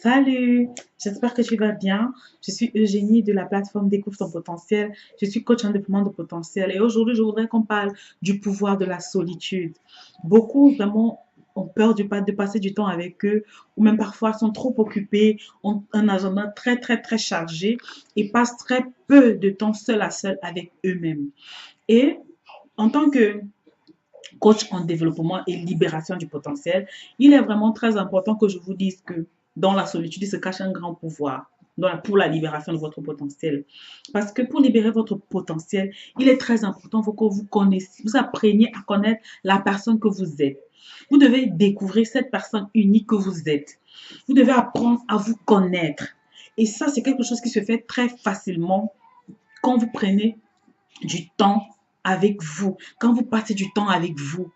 Salut, j'espère que tu vas bien. Je suis Eugénie de la plateforme Découvre ton potentiel. Je suis coach en développement de potentiel et aujourd'hui, je voudrais qu'on parle du pouvoir de la solitude. Beaucoup vraiment ont peur de passer du temps avec eux ou même parfois sont trop occupés, ont un agenda très chargé et passent très peu de temps seul à seul avec eux-mêmes. Et en tant que coach en développement et libération du potentiel, il est vraiment très important que je vous dise que dans la solitude, il se cache un grand pouvoir pour la libération de votre potentiel. Parce que pour libérer votre potentiel, il est très important que vous connaissiez, vous appreniez à connaître la personne que vous êtes. Vous devez découvrir cette personne unique que vous êtes. Vous devez apprendre à vous connaître. Et ça, c'est quelque chose qui se fait très facilement quand vous prenez du temps avec vous, quand vous passez du temps avec vous.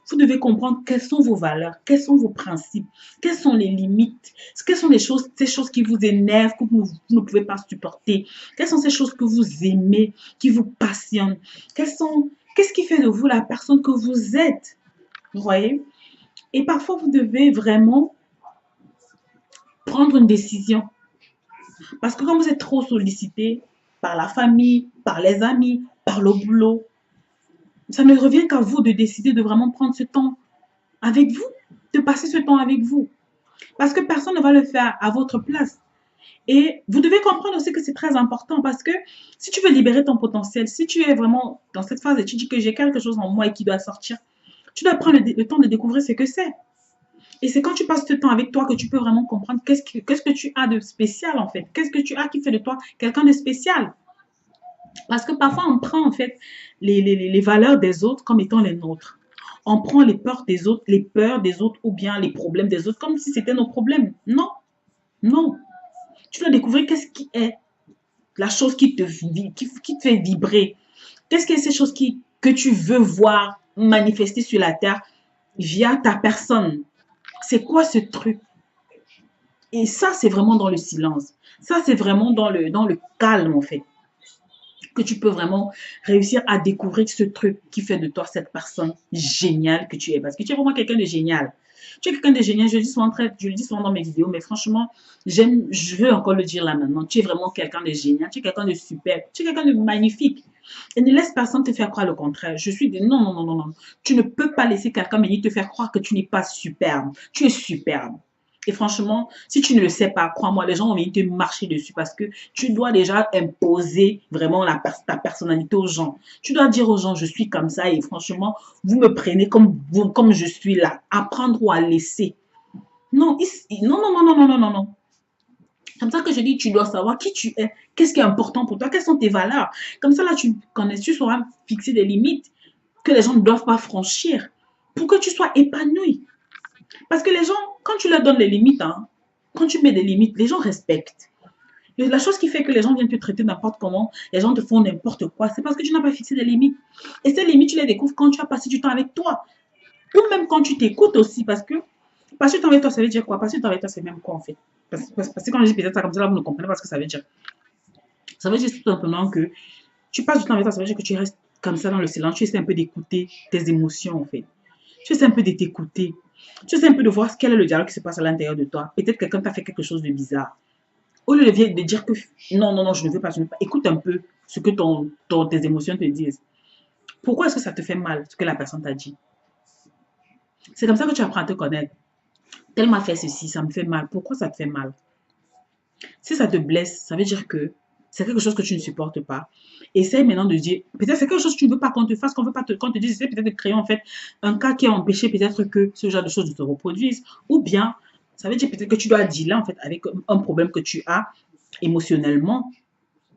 Vous devez comprendre quelles sont vos valeurs, quels sont vos principes, quelles sont les limites, quelles sont ces choses qui vous énervent, que vous ne pouvez pas supporter, quelles sont ces choses que vous aimez, qui vous passionnent, qu'est-ce qui fait de vous la personne que vous êtes, vous voyez? Et parfois, vous devez vraiment prendre une décision. Parce que quand vous êtes trop sollicité par la famille, par les amis, par le boulot, ça ne revient qu'à vous de décider de vraiment prendre ce temps avec vous, de passer ce temps avec vous. Parce que personne ne va le faire à votre place. Et vous devez comprendre aussi que c'est très important parce que si tu veux libérer ton potentiel, si tu es vraiment dans cette phase et tu dis que j'ai quelque chose en moi et qui doit sortir, tu dois prendre le temps de découvrir ce que c'est. Et c'est quand tu passes ce temps avec toi que tu peux vraiment comprendre qu'est-ce que tu as de spécial en fait. Qu'est-ce que tu as qui fait de toi quelqu'un de spécial. Parce que parfois, on prend en fait les valeurs des autres comme étant les nôtres. On prend les peurs des autres ou bien les problèmes des autres comme si c'était nos problèmes. Non, non. Tu dois découvrir qu'est-ce qui est la chose qui te fait vibrer. Qu'est-ce que ces choses que tu veux voir manifester sur la terre via ta personne. C'est quoi ce truc? Et ça, c'est vraiment dans le silence. Ça, c'est vraiment dans le calme, en fait, que tu peux vraiment réussir à découvrir ce truc qui fait de toi cette personne géniale que tu es. Parce que tu es vraiment quelqu'un de génial. Tu es quelqu'un de génial, je le dis souvent dans mes vidéos, mais franchement, je veux encore le dire là maintenant. Tu es vraiment quelqu'un de génial, tu es quelqu'un de super, tu es quelqu'un de magnifique. Et ne laisse personne te faire croire le contraire. Non, non, non, non, non. Tu ne peux pas laisser quelqu'un venir te faire croire que tu n'es pas superbe. Tu es superbe. Et franchement, si tu ne le sais pas, crois-moi, les gens vont venir te marcher dessus parce que tu dois déjà imposer vraiment ta personnalité aux gens. Tu dois dire aux gens, je suis comme ça et franchement, vous me prenez comme je suis là. Apprendre ou à laisser. Non, non, non, non, non, non, non, non, non. Comme ça que je dis, tu dois savoir qui tu es, qu'est-ce qui est important pour toi, quelles sont tes valeurs. Comme ça, là, tu connais, tu sauras fixer des limites que les gens ne doivent pas franchir pour que tu sois épanoui. Parce que les gens, quand tu leur donnes les limites, hein, quand tu mets des limites, les gens respectent. La chose qui fait que les gens viennent te traiter n'importe comment, les gens te font n'importe quoi, c'est parce que tu n'as pas fixé des limites. Et ces limites, tu les découvres quand tu as passé du temps avec toi. Ou même quand tu t'écoutes aussi, parce que passer du temps avec toi, ça veut dire quoi? Passer du temps avec toi, c'est même quoi en fait? Parce que quand je dis peut-être ça comme ça, là, vous ne comprenez pas ce que ça veut dire. Ça veut dire tout simplement que tu passes du temps avec toi, ça veut dire que tu restes comme ça dans le silence, tu essaies un peu d'écouter tes émotions en fait. Tu essaies un peu de t'écouter. Tu essaies un peu de voir quel est le dialogue qui se passe à l'intérieur de toi. Peut-être quelqu'un t'a fait quelque chose de bizarre. Au lieu de dire que non, non, non, je ne veux pas, je ne veux pas, écoute un peu ce que tes émotions te disent. Pourquoi est-ce que ça te fait mal, ce que la personne t'a dit? C'est comme ça que tu apprends à te connaître. Elle m'a fait ceci, ça me fait mal. Pourquoi ça te fait mal? Si ça te blesse, ça veut dire que c'est quelque chose que tu ne supportes pas. Essaye maintenant de dire, peut-être c'est quelque chose que tu ne veux pas qu'on te fasse, qu'on te dise, essaye peut-être de créer en fait un cas qui a empêché peut-être que ce genre de choses ne se reproduisent. Ou bien, ça veut dire peut-être que tu dois dealer en fait avec un problème que tu as émotionnellement.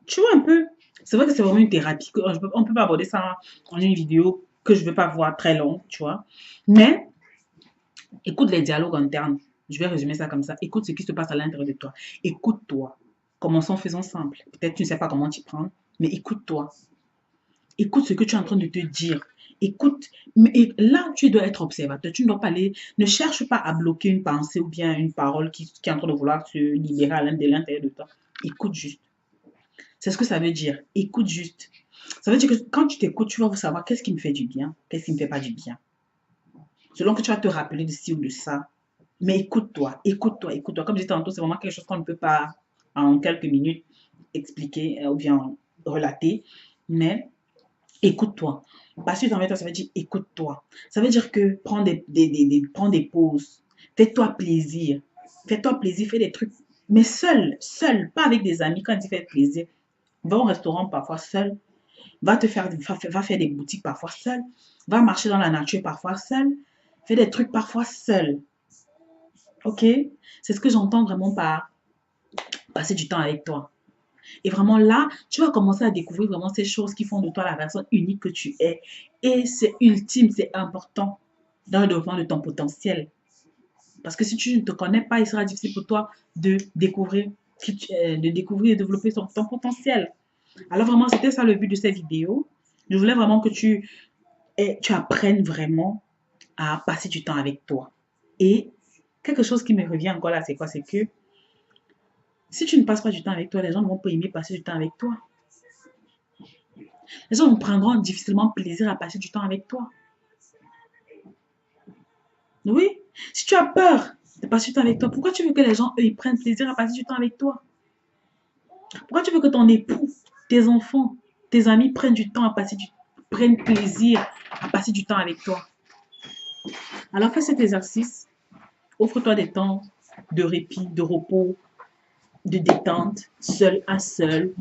Tu vois un peu? C'est vrai que c'est vraiment une thérapie. On ne peut pas aborder ça en une vidéo que je ne veux pas voir très longue, tu vois. Mais écoute les dialogues internes. Je vais résumer ça comme ça. Écoute ce qui se passe à l'intérieur de toi. Écoute-toi. Commençons, faisons simple. Peut-être tu ne sais pas comment t'y prendre, mais écoute-toi. Écoute ce que tu es en train de te dire. Écoute, mais là, tu dois être observateur. Tu ne dois pas aller, ne cherche pas à bloquer une pensée ou bien une parole qui est en train de vouloir se libérer à l'intérieur de toi. Écoute juste. C'est ce que ça veut dire. Écoute juste. Ça veut dire que quand tu t'écoutes, tu vas savoir qu'est-ce qui me fait du bien, qu'est-ce qui ne me fait pas du bien. Selon que tu vas te rappeler de ci ou de ça. Mais écoute-toi, écoute-toi, écoute-toi. Comme je disais tantôt, c'est vraiment quelque chose qu'on ne peut pas en quelques minutes expliquer ou bien relater. Mais écoute-toi. Passer du temps avec toi, ça veut dire écoute-toi. Ça veut dire que prends des pauses. Fais-toi plaisir. Fais-toi plaisir, fais des trucs. Mais seul, seul, pas avec des amis. Quand tu fais plaisir, va au restaurant parfois seul. Va faire des boutiques parfois seul. Va marcher dans la nature parfois seul. Fais des trucs parfois seul. Ok? C'est ce que j'entends vraiment par passer du temps avec toi. Et vraiment là, tu vas commencer à découvrir vraiment ces choses qui font de toi la personne unique que tu es. Et c'est ultime, c'est important dans le développement de ton potentiel. Parce que si tu ne te connais pas, il sera difficile pour toi de découvrir, de découvrir et développer ton potentiel. Alors vraiment, c'était ça le but de cette vidéo. Je voulais vraiment que tu apprennes vraiment à passer du temps avec toi. Et quelque chose qui me revient encore là, c'est quoi? C'est que si tu ne passes pas du temps avec toi, les gens ne vont pas aimer passer du temps avec toi. Les gens prendront difficilement plaisir à passer du temps avec toi. Oui. Si tu as peur de passer du temps avec toi, pourquoi tu veux que les gens, eux, ils prennent plaisir à passer du temps avec toi? Pourquoi tu veux que ton époux, tes enfants, tes amis prennent plaisir à passer du temps avec toi? Alors fais cet exercice. Offre-toi des temps de répit, de repos, de détente, seul à seul,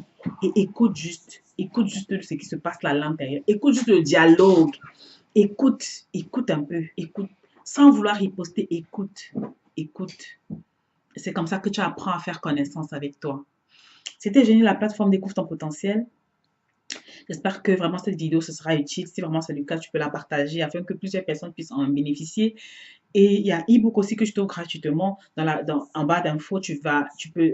et écoute juste ce qui se passe là à l'intérieur. Écoute juste le dialogue. Écoute, écoute un peu, écoute. Sans vouloir riposter, écoute, écoute. C'est comme ça que tu apprends à faire connaissance avec toi. C'était génial, la plateforme Découvre ton potentiel. J'espère que vraiment cette vidéo ce sera utile. Si vraiment c'est le cas, tu peux la partager afin que plusieurs personnes puissent en bénéficier. Et il y a e-book aussi que je t'offre gratuitement. En bas d'infos, tu peux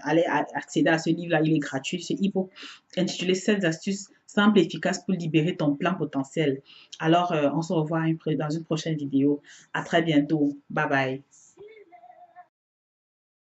aller accéder à ce livre-là. Il est gratuit. C'est e-book intitulé 7 astuces simples et efficaces pour libérer ton plein potentiel. Alors, on se revoit dans une prochaine vidéo. À très bientôt. Bye bye.